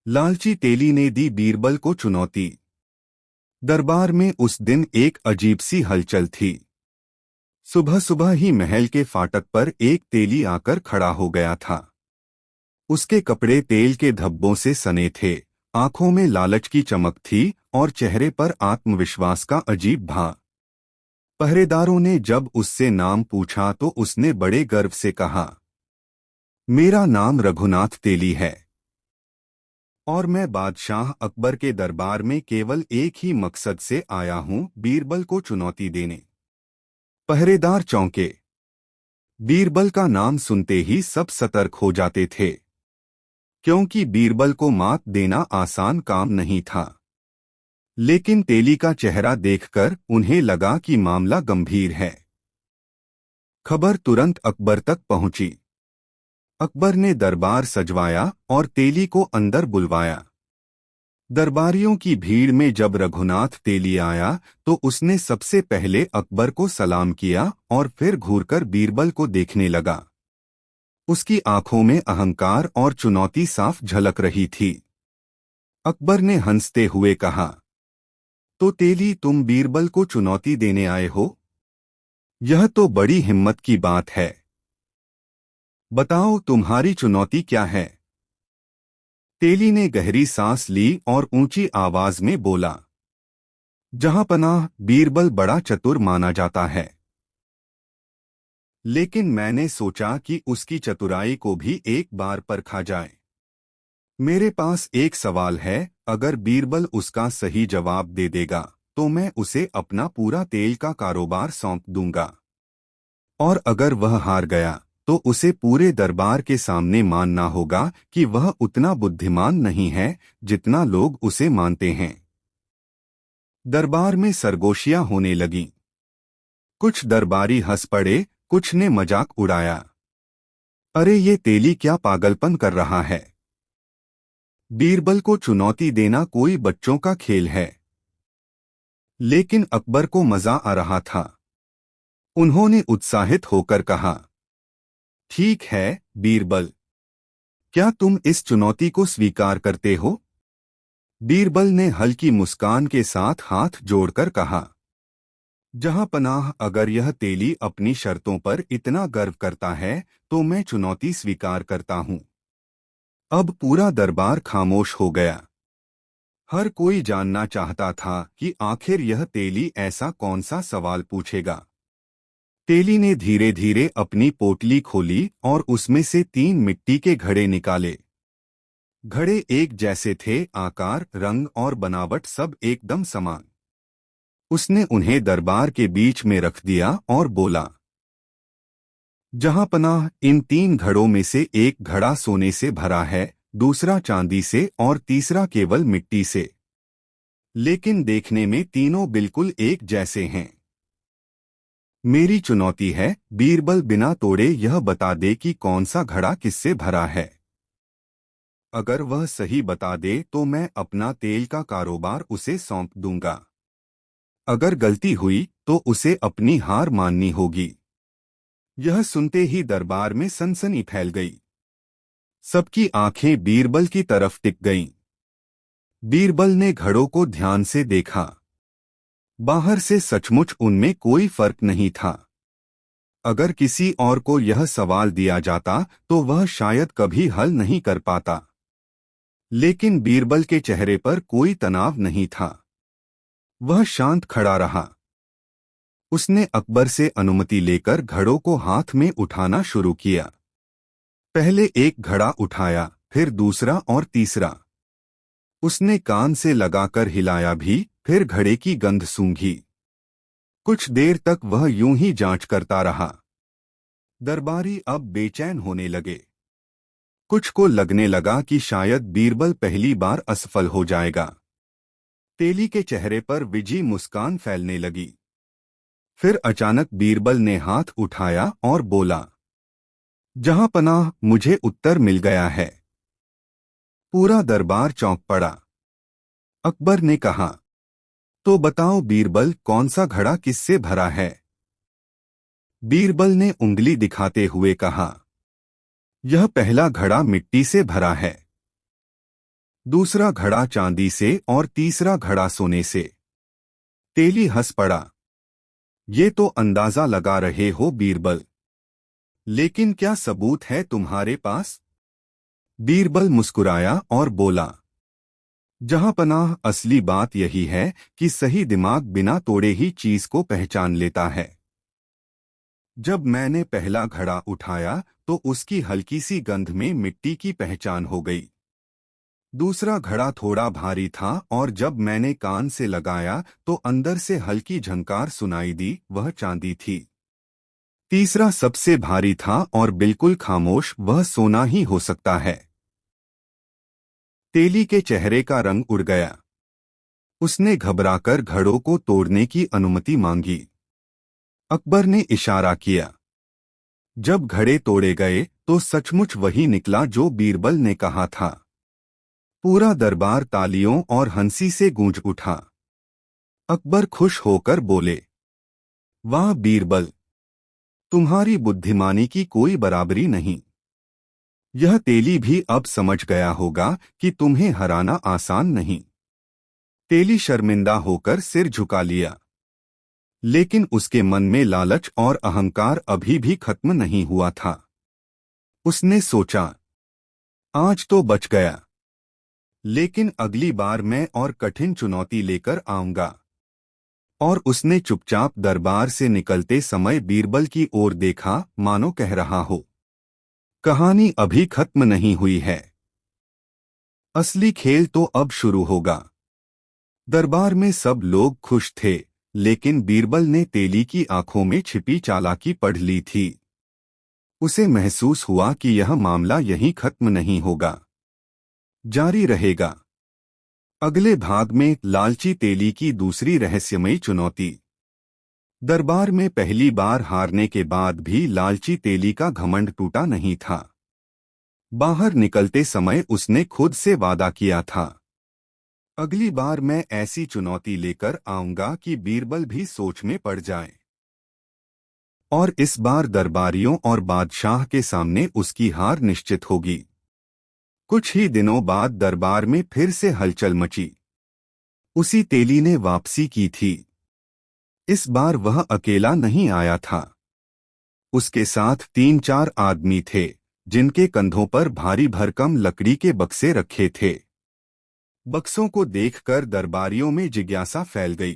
लालची तेली ने दी बीरबल को चुनौती। दरबार में उस दिन एक अजीब सी हलचल थी। सुबह सुबह ही महल के फाटक पर एक तेली आकर खड़ा हो गया था। उसके कपड़े तेल के धब्बों से सने थे, आंखों में लालच की चमक थी और चेहरे पर आत्मविश्वास का अजीब भाव। पहरेदारों ने जब उससे नाम पूछा तो उसने बड़े गर्व से कहा, मेरा नाम रघुनाथ तेली है और मैं बादशाह अकबर के दरबार में केवल एक ही मकसद से आया हूं, बीरबल को चुनौती देने। पहरेदार चौंके। बीरबल का नाम सुनते ही सब सतर्क हो जाते थे, क्योंकि बीरबल को मात देना आसान काम नहीं था। लेकिन तेली का चेहरा देखकर उन्हें लगा कि मामला गंभीर है। खबर तुरंत अकबर तक पहुंची। अकबर ने दरबार सजवाया और तेली को अंदर बुलवाया। दरबारियों की भीड़ में जब रघुनाथ तेली आया तो उसने सबसे पहले अकबर को सलाम किया और फिर घूरकर बीरबल को देखने लगा। उसकी आंखों में अहंकार और चुनौती साफ झलक रही थी। अकबर ने हंसते हुए कहा, तो तेली तुम बीरबल को चुनौती देने आए हो? यह तो बड़ी हिम्मत की बात है। बताओ तुम्हारी चुनौती क्या है? तेली ने गहरी सांस ली और ऊंची आवाज में बोला, जहांपनाह, बीरबल बड़ा चतुर माना जाता है, लेकिन मैंने सोचा कि उसकी चतुराई को भी एक बार परखा जाए। मेरे पास एक सवाल है, अगर बीरबल उसका सही जवाब दे देगा तो मैं उसे अपना पूरा तेल का कारोबार सौंप दूंगा, और अगर वह हार गया तो उसे पूरे दरबार के सामने मानना होगा कि वह उतना बुद्धिमान नहीं है जितना लोग उसे मानते हैं। दरबार में सरगोशियां होने लगीं। कुछ दरबारी हंस पड़े, कुछ ने मजाक उड़ाया। अरे ये तेली क्या पागलपन कर रहा है? बीरबल को चुनौती देना कोई बच्चों का खेल है। लेकिन अकबर को मजा आ रहा था। उन्होंने उत्साहित होकर कहा, ठीक है बीरबल, क्या तुम इस चुनौती को स्वीकार करते हो? बीरबल ने हल्की मुस्कान के साथ हाथ जोड़कर कहा, जहांपनाह, अगर यह तेली अपनी शर्तों पर इतना गर्व करता है तो मैं चुनौती स्वीकार करता हूं। अब पूरा दरबार खामोश हो गया। हर कोई जानना चाहता था कि आखिर यह तेली ऐसा कौन सा सवाल पूछेगा। तेली ने धीरे धीरे अपनी पोटली खोली और उसमें से 3 मिट्टी के घड़े निकाले। घड़े एक जैसे थे, आकार, रंग और बनावट सब एकदम समान। उसने उन्हें दरबार के बीच में रख दिया और बोला, जहांपनाह, इन 3 घड़ों में से एक घड़ा सोने से भरा है, दूसरा चांदी से और तीसरा केवल मिट्टी से। लेकिन देखने में तीनों बिल्कुल एक जैसे हैं। मेरी चुनौती है, बीरबल बिना तोड़े यह बता दे कि कौन सा घड़ा किससे भरा है। अगर वह सही बता दे तो मैं अपना तेल का कारोबार उसे सौंप दूंगा। अगर गलती हुई तो उसे अपनी हार माननी होगी। यह सुनते ही दरबार में सनसनी फैल गई। सबकी आंखें बीरबल की तरफ टिक गईं। बीरबल ने घड़ों को ध्यान से देखा। बाहर से सचमुच उनमें कोई फर्क नहीं था। अगर किसी और को यह सवाल दिया जाता तो वह शायद कभी हल नहीं कर पाता। लेकिन बीरबल के चेहरे पर कोई तनाव नहीं था। वह शांत खड़ा रहा। उसने अकबर से अनुमति लेकर घड़ों को हाथ में उठाना शुरू किया। पहले एक घड़ा उठाया, फिर दूसरा और तीसरा। उसने कान से लगाकर हिलाया भी, फिर घड़े की गंध सूंघी। कुछ देर तक वह यूं ही जांच करता रहा। दरबारी अब बेचैन होने लगे। कुछ को लगने लगा कि शायद बीरबल पहली बार असफल हो जाएगा। तेली के चेहरे पर विजी मुस्कान फैलने लगी। फिर अचानक बीरबल ने हाथ उठाया और बोला, जहांपनाह, मुझे उत्तर मिल गया है। पूरा दरबार चौंक पड़ा। अकबर ने कहा, तो बताओ बीरबल, कौन सा घड़ा किससे भरा है? बीरबल ने उंगली दिखाते हुए कहा, यह पहला घड़ा मिट्टी से भरा है। दूसरा घड़ा चांदी से और तीसरा घड़ा सोने से। तेली हंस पड़ा। ये तो अंदाजा लगा रहे हो बीरबल, लेकिन क्या सबूत है तुम्हारे पास? बीरबल मुस्कुराया और बोला, जहां पनाह असली बात यही है कि सही दिमाग बिना तोड़े ही चीज को पहचान लेता है। जब मैंने पहला घड़ा उठाया तो उसकी हल्की सी गंध में मिट्टी की पहचान हो गई। दूसरा घड़ा थोड़ा भारी था और जब मैंने कान से लगाया तो अंदर से हल्की झंकार सुनाई दी, वह चांदी थी। तीसरा सबसे भारी था और बिल्कुल खामोश, वह सोना ही हो सकता है। तेली के चेहरे का रंग उड़ गया। उसने घबराकर घड़ों को तोड़ने की अनुमति मांगी। अकबर ने इशारा किया। जब घड़े तोड़े गए तो सचमुच वही निकला जो बीरबल ने कहा था। पूरा दरबार तालियों और हंसी से गूंज उठा। अकबर खुश होकर बोले, वाह बीरबल, तुम्हारी बुद्धिमानी की कोई बराबरी नहीं। यह तेली भी अब समझ गया होगा कि तुम्हें हराना आसान नहीं। तेली शर्मिंदा होकर सिर झुका लिया, लेकिन उसके मन में लालच और अहंकार अभी भी खत्म नहीं हुआ था। उसने सोचा, आज तो बच गया, लेकिन अगली बार मैं और कठिन चुनौती लेकर आऊंगा। और उसने चुपचाप दरबार से निकलते समय बीरबल की ओर देखा, मानो कह रहा हो, कहानी अभी खत्म नहीं हुई है, असली खेल तो अब शुरू होगा। दरबार में सब लोग खुश थे, लेकिन बीरबल ने तेली की आंखों में छिपी चालाकी पढ़ ली थी। उसे महसूस हुआ कि यह मामला यहीं खत्म नहीं होगा, जारी रहेगा। अगले भाग में लालची तेली की दूसरी रहस्यमयी चुनौती। दरबार में पहली बार हारने के बाद भी लालची तेली का घमंड टूटा नहीं था। बाहर निकलते समय उसने खुद से वादा किया था, अगली बार मैं ऐसी चुनौती लेकर आऊंगा कि बीरबल भी सोच में पड़ जाए। और इस बार दरबारियों और बादशाह के सामने उसकी हार निश्चित होगी। कुछ ही दिनों बाद दरबार में फिर से हलचल मची। उसी तेली ने वापसी की थी। इस बार वह अकेला नहीं आया था। उसके साथ 3-4 आदमी थे, जिनके कंधों पर भारी भरकम लकड़ी के बक्से रखे थे। बक्सों को देखकर दरबारियों में जिज्ञासा फैल गई।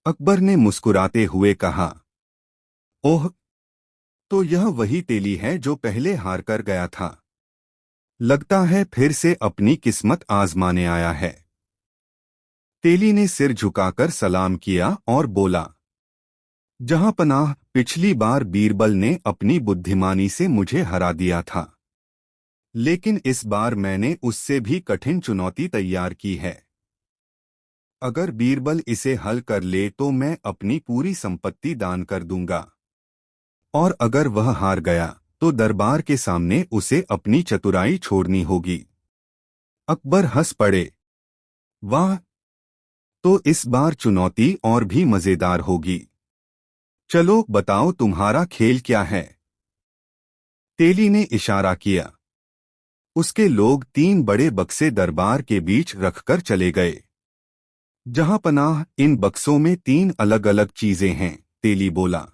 अकबर ने मुस्कुराते हुए कहा, ओह, तो यह वही तेली है जो पहले हार कर गया था। लगता है फिर से अपनी किस्मत आजमाने आया है। तेली ने सिर झुकाकर सलाम किया और बोला, जहां पनाह, पिछली बार बीरबल ने अपनी बुद्धिमानी से मुझे हरा दिया था, लेकिन इस बार मैंने उससे भी कठिन चुनौती तैयार की है। अगर बीरबल इसे हल कर ले तो मैं अपनी पूरी संपत्ति दान कर दूंगा, और अगर वह हार गया तो दरबार के सामने उसे अपनी चतुराई छोड़नी होगी। अकबर हंस पड़े, वाह, तो इस बार चुनौती और भी मजेदार होगी। चलो बताओ तुम्हारा खेल क्या है? तेली ने इशारा किया। उसके लोग 3 बड़े बक्से दरबार के बीच रखकर चले गए। जहां पनाह, इन बक्सों में 3 अलग अलग चीजें हैं, तेली बोला।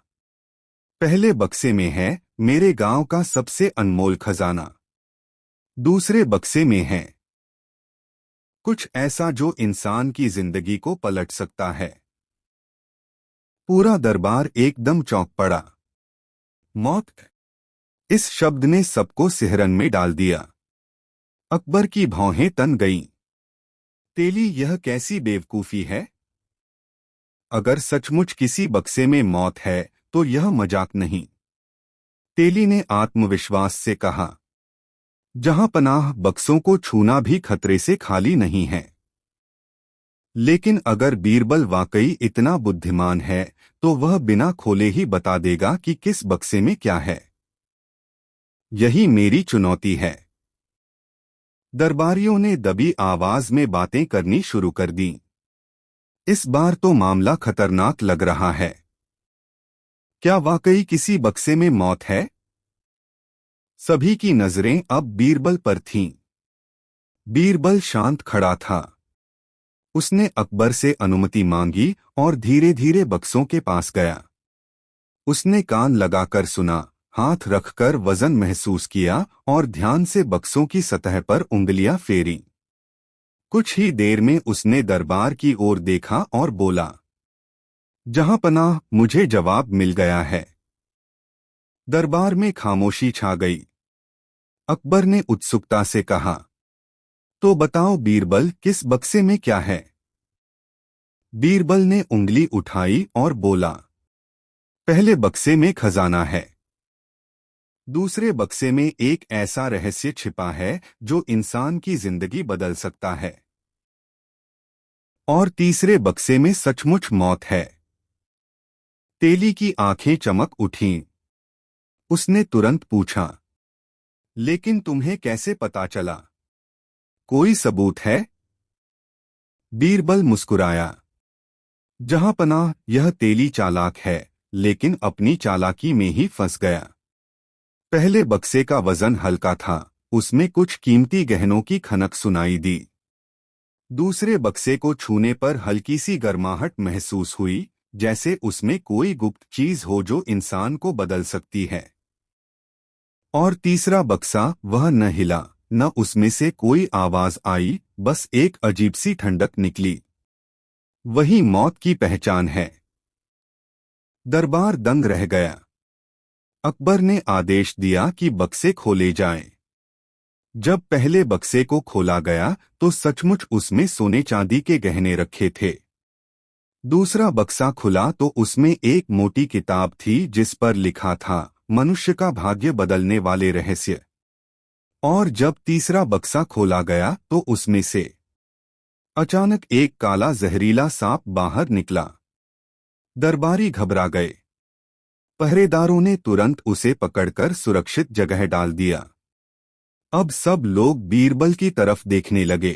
पहले बक्से में है मेरे गांव का सबसे अनमोल खजाना। दूसरे बक्से में है कुछ ऐसा जो इंसान की जिंदगी को पलट सकता है। पूरा दरबार एकदम चौंक पड़ा। मौत, इस शब्द ने सबको सिहरन में डाल दिया। अकबर की भौहें तन गईं। तेली, यह कैसी बेवकूफी है? अगर सचमुच किसी बक्से में मौत है तो यह मजाक नहीं। तेली ने आत्मविश्वास से कहा, जहां पनाह, बक्सों को छूना भी खतरे से खाली नहीं है। लेकिन अगर बीरबल वाकई इतना बुद्धिमान है तो वह बिना खोले ही बता देगा कि किस बक्से में क्या है। यही मेरी चुनौती है। दरबारियों ने दबी आवाज में बातें करनी शुरू कर दी। इस बार तो मामला खतरनाक लग रहा है। क्या वाकई किसी बक्से में मौत है? सभी की नजरें अब बीरबल पर थीं। बीरबल शांत खड़ा था। उसने अकबर से अनुमति मांगी और धीरे धीरे बक्सों के पास गया। उसने कान लगाकर सुना, हाथ रखकर वजन महसूस किया और ध्यान से बक्सों की सतह पर उंगलियां फेरी। कुछ ही देर में उसने दरबार की ओर देखा और बोला, जहां पनाह, मुझे जवाब मिल गया है। दरबार में खामोशी छा गई। अकबर ने उत्सुकता से कहा, तो बताओ बीरबल, किस बक्से में क्या है? बीरबल ने उंगली उठाई और बोला, पहले बक्से में खजाना है। दूसरे बक्से में एक ऐसा रहस्य छिपा है जो इंसान की जिंदगी बदल सकता है। और तीसरे बक्से में सचमुच मौत है। तेली की आंखें चमक उठीं। उसने तुरंत पूछा, लेकिन तुम्हें कैसे पता चला? कोई सबूत है? बीरबल मुस्कुराया, जहां पनाह, यह तेली चालाक है, लेकिन अपनी चालाकी में ही फंस गया। पहले बक्से का वजन हल्का था, उसमें कुछ कीमती गहनों की खनक सुनाई दी। दूसरे बक्से को छूने पर हल्की सी गर्माहट महसूस हुई, जैसे उसमें कोई गुप्त चीज हो जो इंसान को बदल सकती है। और तीसरा बक्सा, वह न हिला, न उसमें से कोई आवाज आई, बस एक अजीब सी ठंडक निकली। वही मौत की पहचान है। दरबार दंग रह गया। अकबर ने आदेश दिया कि बक्से खोले जाएं। जब पहले बक्से को खोला गया तो सचमुच उसमें सोने चांदी के गहने रखे थे। दूसरा बक्सा खुला तो उसमें एक मोटी किताब थी जिस पर लिखा था, मनुष्य का भाग्य बदलने वाले रहस्य। और जब तीसरा बक्सा खोला गया तो उसमें से अचानक एक काला जहरीला सांप बाहर निकला। दरबारी घबरा गए। पहरेदारों ने तुरंत उसे पकड़कर सुरक्षित जगह डाल दिया। अब सब लोग बीरबल की तरफ देखने लगे।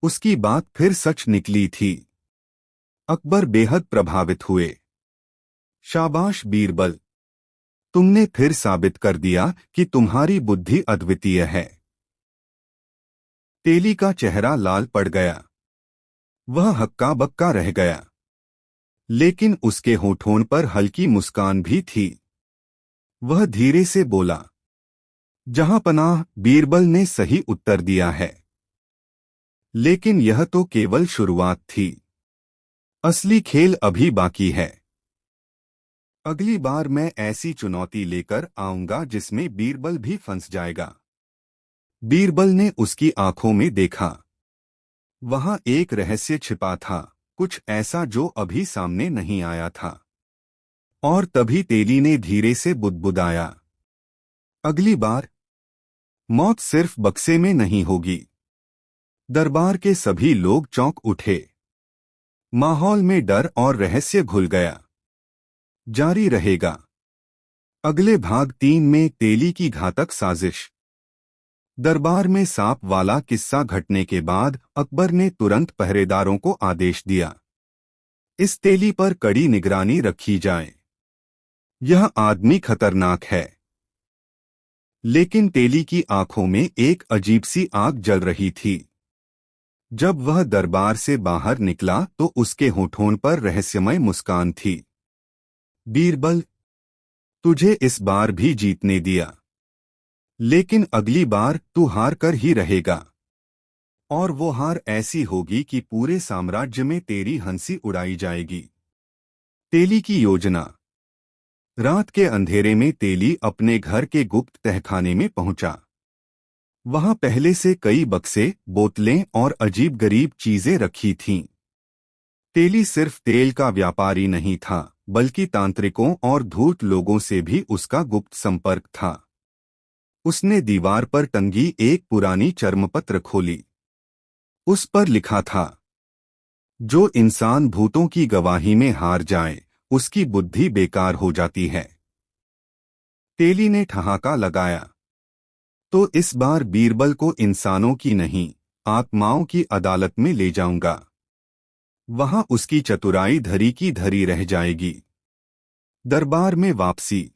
उसकी बात फिर सच निकली थी। अकबर बेहद प्रभावित हुए। शाबाश बीरबल, तुमने फिर साबित कर दिया कि तुम्हारी बुद्धि अद्वितीय है। तेली का चेहरा लाल पड़ गया। वह हक्का बक्का रह गया। लेकिन उसके होठों पर हल्की मुस्कान भी थी। वह धीरे से बोला, जहां पनाह, बीरबल ने सही उत्तर दिया है। लेकिन यह तो केवल शुरुआत थी। असली खेल अभी बाकी है। अगली बार मैं ऐसी चुनौती लेकर आऊंगा जिसमें बीरबल भी फंस जाएगा। बीरबल ने उसकी आंखों में देखा। वहां एक रहस्य छिपा था, कुछ ऐसा जो अभी सामने नहीं आया था। और तभी तेली ने धीरे से बुदबुदाया, अगली बार मौत सिर्फ बक्से में नहीं होगी। दरबार के सभी लोग चौंक उठे। माहौल में डर और रहस्य घुल गया। जारी रहेगा। अगले भाग 3 में तेली की घातक साजिश। दरबार में सांप वाला किस्सा घटने के बाद अकबर ने तुरंत पहरेदारों को आदेश दिया, इस तेली पर कड़ी निगरानी रखी जाए। यह आदमी खतरनाक है। लेकिन तेली की आंखों में एक अजीब सी आग जल रही थी। जब वह दरबार से बाहर निकला तो उसके होठों पर रहस्यमय मुस्कान थी। बीरबल, तुझे इस बार भी जीतने दिया, लेकिन अगली बार तू हार कर ही रहेगा। और वो हार ऐसी होगी कि पूरे साम्राज्य में तेरी हंसी उड़ाई जाएगी। तेली की योजना। रात के अंधेरे में तेली अपने घर के गुप्त तहखाने में पहुंचा। वहां पहले से कई बक्से, बोतलें और अजीब गरीब चीजें रखी थीं। तेली सिर्फ तेल का व्यापारी नहीं था, बल्कि तांत्रिकों और धूर्त लोगों से भी उसका गुप्त संपर्क था। उसने दीवार पर टंगी एक पुरानी चर्मपत्र खोली। उस पर लिखा था, जो इंसान भूतों की गवाही में हार जाए, उसकी बुद्धि बेकार हो जाती है। तेली ने ठहाका लगाया, तो इस बार बीरबल को इंसानों की नहीं, आत्माओं की अदालत में ले जाऊंगा। वहां उसकी चतुराई धरी की धरी रह जाएगी। दरबार में वापसी।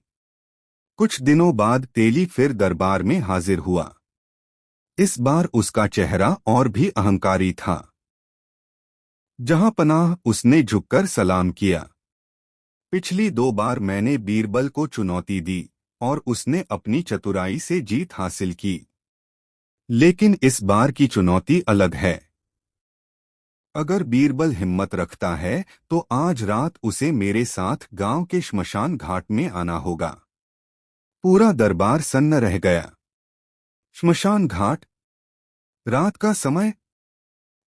कुछ दिनों बाद तेली फिर दरबार में हाजिर हुआ। इस बार उसका चेहरा और भी अहंकारी था। जहां पनाह, उसने झुककर सलाम किया। पिछली 2 बार मैंने बीरबल को चुनौती दी और उसने अपनी चतुराई से जीत हासिल की, लेकिन इस बार की चुनौती अलग है। अगर बीरबल हिम्मत रखता है तो आज रात उसे मेरे साथ गांव के श्मशान घाट में आना होगा। पूरा दरबार सन्न रह गया। श्मशान घाट, रात का समय।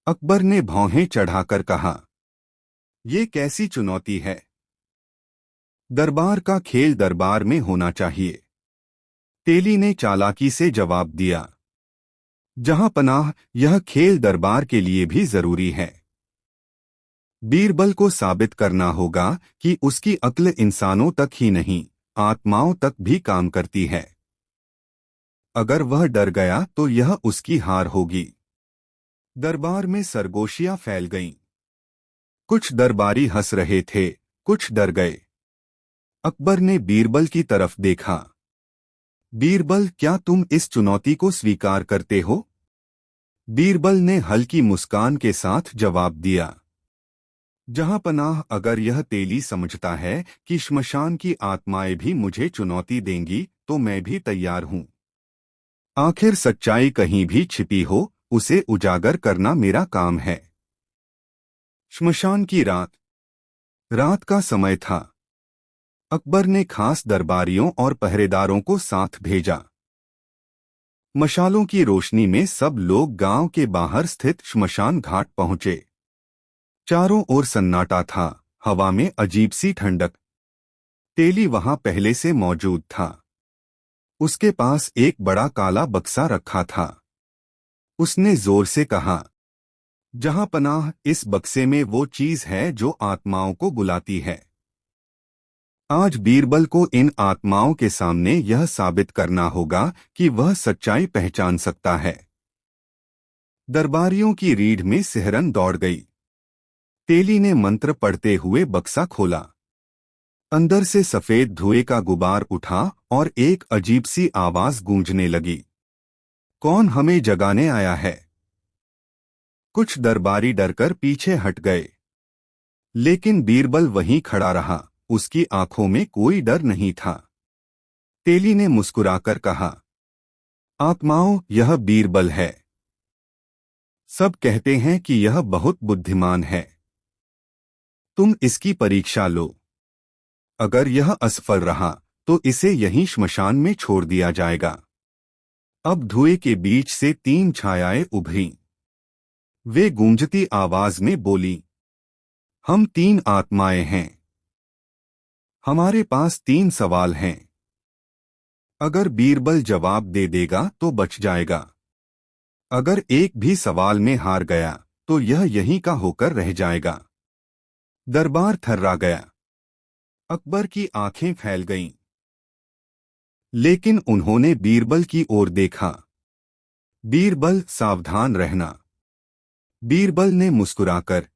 अकबर ने भौहें चढ़ाकर कहा, ये कैसी चुनौती है? दरबार का खेल दरबार में होना चाहिए। तेली ने चालाकी से जवाब दिया, जहां पनाह, यह खेल दरबार के लिए भी जरूरी है। बीरबल को साबित करना होगा कि उसकी अक्ल इंसानों तक ही नहीं, आत्माओं तक भी काम करती है। अगर वह डर गया तो यह उसकी हार होगी। दरबार में सरगोशियां फैल गईं। कुछ दरबारी हंस रहे थे, कुछ डर गए। अकबर ने बीरबल की तरफ देखा। बीरबल, क्या तुम इस चुनौती को स्वीकार करते हो? बीरबल ने हल्की मुस्कान के साथ जवाब दिया, जहां पनाह, अगर यह तेली समझता है कि श्मशान की आत्माएं भी मुझे चुनौती देंगी तो मैं भी तैयार हूं। आखिर सच्चाई कहीं भी छिपी हो, उसे उजागर करना मेरा काम है। श्मशान की रात, रात का समय था। अकबर ने खास दरबारियों और पहरेदारों को साथ भेजा। मशालों की रोशनी में सब लोग गांव के बाहर स्थित श्मशान घाट पहुंचे। चारों ओर सन्नाटा था, हवा में अजीब सी ठंडक। तेली वहां पहले से मौजूद था। उसके पास एक बड़ा काला बक्सा रखा था। उसने जोर से कहा, जहां पनाह, इस बक्से में वो चीज है जो आत्माओं को बुलाती है। आज बीरबल को इन आत्माओं के सामने यह साबित करना होगा कि वह सच्चाई पहचान सकता है। दरबारियों की रीढ़ में सिहरन दौड़ गई। तेली ने मंत्र पढ़ते हुए बक्सा खोला। अंदर से सफेद धुएं का गुबार उठा और एक अजीब सी आवाज गूंजने लगी, कौन हमें जगाने आया है? कुछ दरबारी डरकर पीछे हट गए, लेकिन बीरबल वहीं खड़ा रहा। उसकी आंखों में कोई डर नहीं था। तेली ने मुस्कुराकर कहा, आत्माओं, यह बीरबल है। सब कहते हैं कि यह बहुत बुद्धिमान है। तुम इसकी परीक्षा लो। अगर यह असफल रहा तो इसे यहीं श्मशान में छोड़ दिया जाएगा। अब धुएं के बीच से 3 छायाएं उभरीं। वे गूंजती आवाज में बोली, हम 3 आत्माएं हैं। हमारे पास 3 सवाल हैं। अगर बीरबल जवाब दे देगा तो बच जाएगा। अगर एक भी सवाल में हार गया तो यह यहीं का होकर रह जाएगा। दरबार थर्रा गया। अकबर की आंखें फैल गईं। लेकिन उन्होंने बीरबल की ओर देखा। बीरबल, सावधान रहना। बीरबल ने मुस्कुराकर